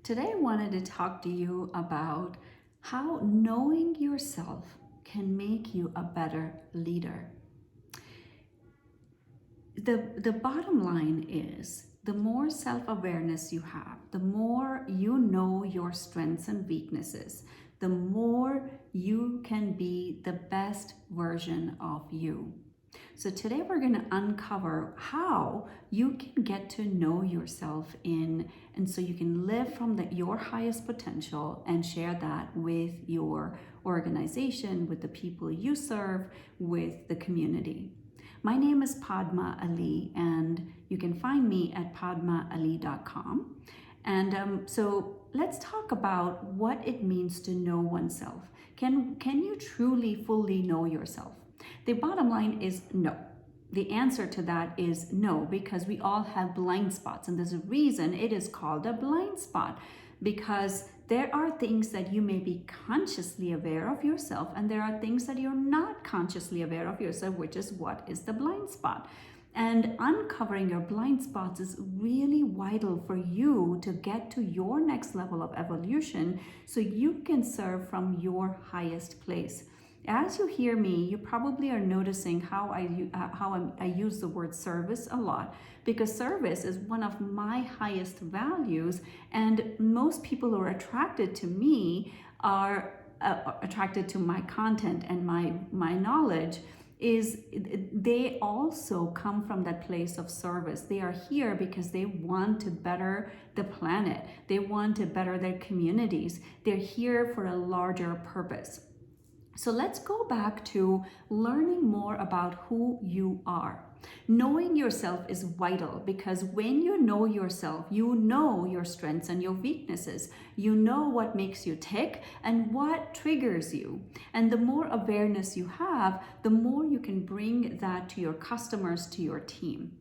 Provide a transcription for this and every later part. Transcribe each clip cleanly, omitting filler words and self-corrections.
Today I wanted to talk to you about how knowing yourself can make you a better leader. The bottom line is the more self-awareness you have, the more you know your strengths and weaknesses, the more you can be the best version of you. So today we're going to uncover how you can get to know yourself and so you can live from your highest potential and share that with your organization, with the people you serve, with the community. My name is Padma Ali, and you can find me at padmaali.com. And so let's talk about what it means to know oneself. Can you truly, fully know yourself? The bottom line is no. The answer to that is no, because we all have blind spots, and there's a reason it is called a blind spot, because there are things that you may be consciously aware of yourself, and there are things that you're not consciously aware of yourself, which is what is the blind spot. And uncovering your blind spots is really vital for you to get to your next level of evolution so you can serve from your highest place. As you hear me, you probably are noticing how I use the word service a lot, because service is one of my highest values, and most people who are attracted to me are attracted to my content and my knowledge. They also come from that place of service. They are here because they want to better the planet. They want to better their communities. They're here for a larger purpose. So let's go back to learning more about who you are. Knowing yourself is vital, because when you know yourself, you know your strengths and your weaknesses. You know what makes you tick and what triggers you. And the more awareness you have, the more you can bring that to your customers, to your team.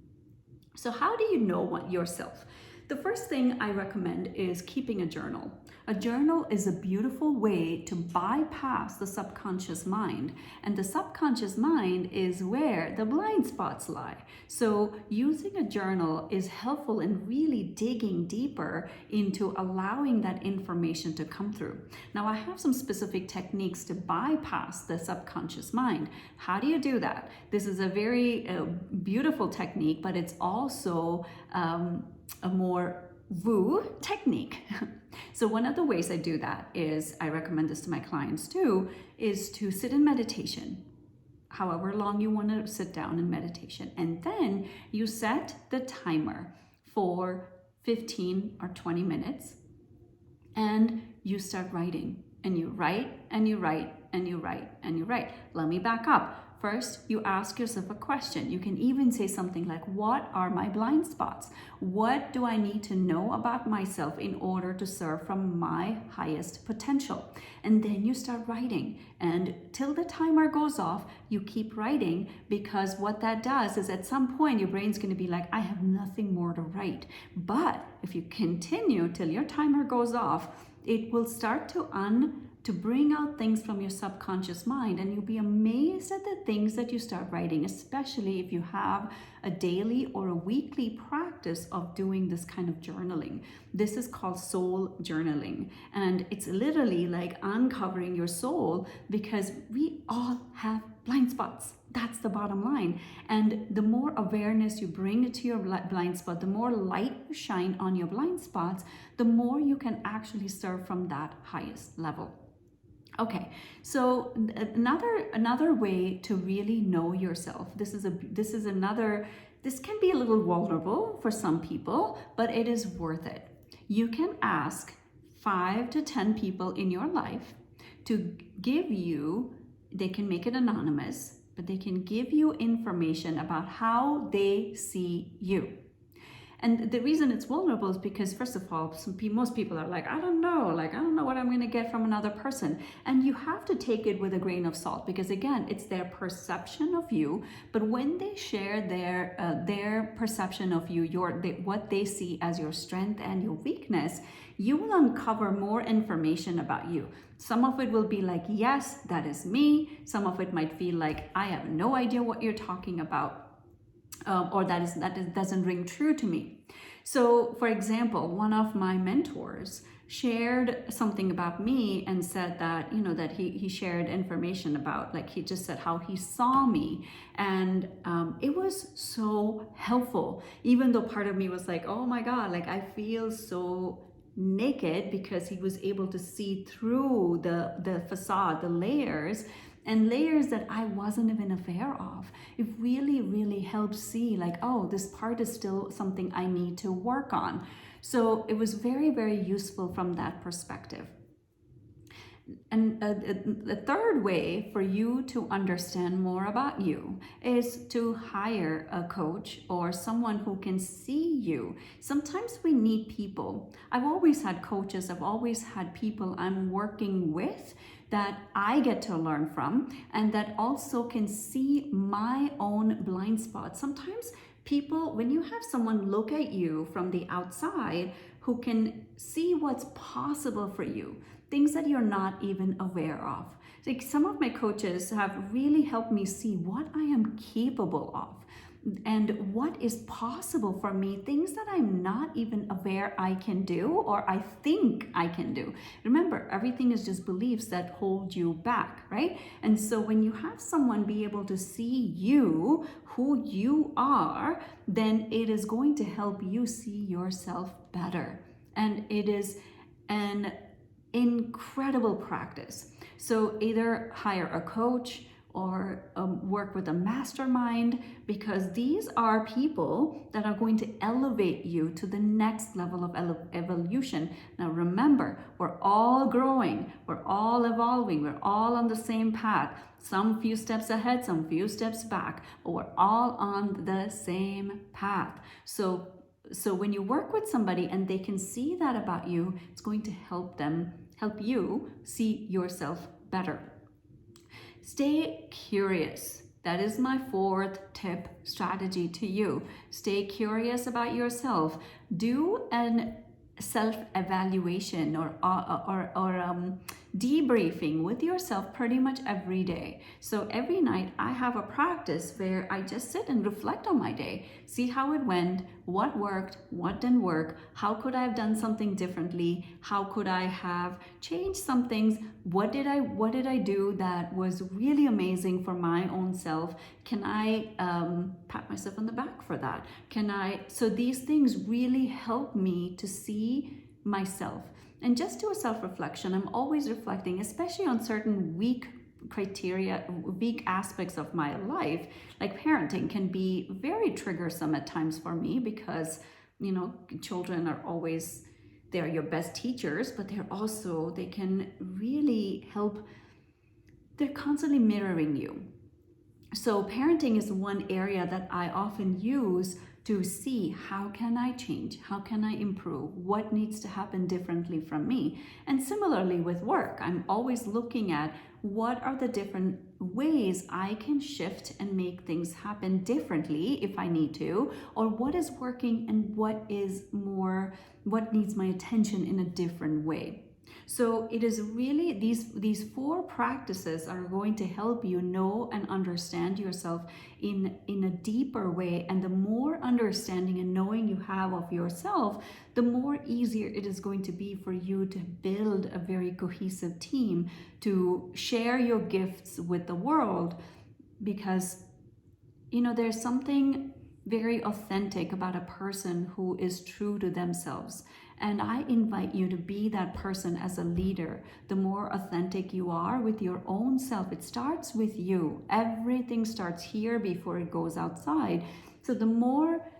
So how do you know yourself? The first thing I recommend is keeping a journal. A journal is a beautiful way to bypass the subconscious mind. And the subconscious mind is where the blind spots lie. So using a journal is helpful in really digging deeper into allowing that information to come through. Now, I have some specific techniques to bypass the subconscious mind. How do you do that? This is a very beautiful technique, but it's also a more woo technique. So one of the ways I do that is, I recommend this to my clients too, is to sit in meditation, however long you want to sit down in meditation. And then you set the timer for 15 or 20 minutes and you start writing, and you write and you write and you write and you write. Let me back up. First, you ask yourself a question. You can even say something like, what are my blind spots? What do I need to know about myself in order to serve from my highest potential? And then you start writing. And till the timer goes off, you keep writing, because what that does is at some point, your brain's going to be like, I have nothing more to write. But if you continue till your timer goes off, it will start to bring out things from your subconscious mind, and you'll be amazed at the things that you start writing, especially if you have a daily or a weekly practice of doing this kind of journaling. This is called soul journaling, and it's literally like uncovering your soul, because we all have blind spots. That's the bottom line. And the more awareness you bring to your blind spot, the more light you shine on your blind spots, the more you can actually serve from that highest level. Okay, so another way to really know yourself. This can be a little vulnerable for some people, but it is worth it. You can ask 5 to 10 people in your life to give you, they can make it anonymous, but they can give you information about how they see you. And the reason it's vulnerable is because, first of all, most people are like, I don't know what I'm going to get from another person. And you have to take it with a grain of salt, because again, it's their perception of you. But when they share their perception of you, what they see as your strength and your weakness, you will uncover more information about you. Some of it will be like, yes, that is me. Some of it might feel like, I have no idea what you're talking about. Or that doesn't ring true to me. So, for example, one of my mentors shared something about me and said that, that he shared information about, like, he just said how he saw me. And it was so helpful, even though part of me was like, oh my God, like, I feel so naked, because he was able to see through the facade, the layers, and layers that I wasn't even aware of. It really, really helps see, like, oh, this part is still something I need to work on. So it was very, very useful from that perspective. And the third way for you to understand more about you is to hire a coach or someone who can see you. Sometimes we need people. I've always had coaches, I've always had people I'm working with that I get to learn from, and that also can see my own blind spots. Sometimes people, when you have someone look at you from the outside who can see what's possible for you, things that you're not even aware of. Like, some of my coaches have really helped me see what I am capable of and what is possible for me, things that I'm not even aware I can do or I think I can do. Remember, everything is just beliefs that hold you back, right? And so when you have someone be able to see you, who you are, then it is going to help you see yourself better. And it is an incredible practice. So either hire a coach or work with a mastermind, because these are people that are going to elevate you to the next level of evolution. Now remember, we're all growing, we're all evolving, we're all on the same path. Some few steps ahead, some few steps back, but we're all on the same path. So when you work with somebody and they can see that about you, it's going to help you see yourself better. Stay curious. That is my fourth tip strategy to you. Stay curious about yourself. Do an self-evaluation or debriefing with yourself pretty much every day. So every night I have a practice where I just sit and reflect on my day, see how it went, what worked, what didn't work, how could I have done something differently, how could I have changed some things, what did I do that was really amazing for my own self. Can I pat myself on the back for that? So these things really help me to see myself. And just do a self-reflection. I'm always reflecting, especially on certain weak aspects of my life. Like parenting can be very triggersome at times for me, because children are always, they're your best teachers, but they can really help. They're constantly mirroring you. So parenting is one area that I often use to see, how can I change? How can I improve? What needs to happen differently from me? And similarly with work, I'm always looking at what are the different ways I can shift and make things happen differently if I need to, or what is working and what needs my attention in a different way. So it is really these four practices are going to help you know and understand yourself in a deeper way. And the more understanding and knowing you have of yourself, the more easier it is going to be for you to build a very cohesive team, to share your gifts with the world. Because there's something very authentic about a person who is true to themselves. And I invite you to be that person as a leader. The more authentic you are with your own self, it starts with you. Everything starts here before it goes outside. So the more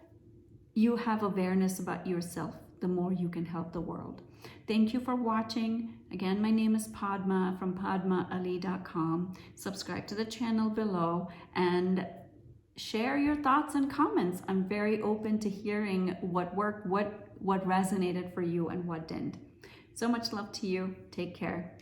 you have awareness about yourself, the more you can help the world. Thank you for watching. Again, my name is Padma from padmaali.com. Subscribe to the channel below and share your thoughts and comments. I'm very open to hearing what worked, what resonated for you and what didn't. So much love to you. Take care.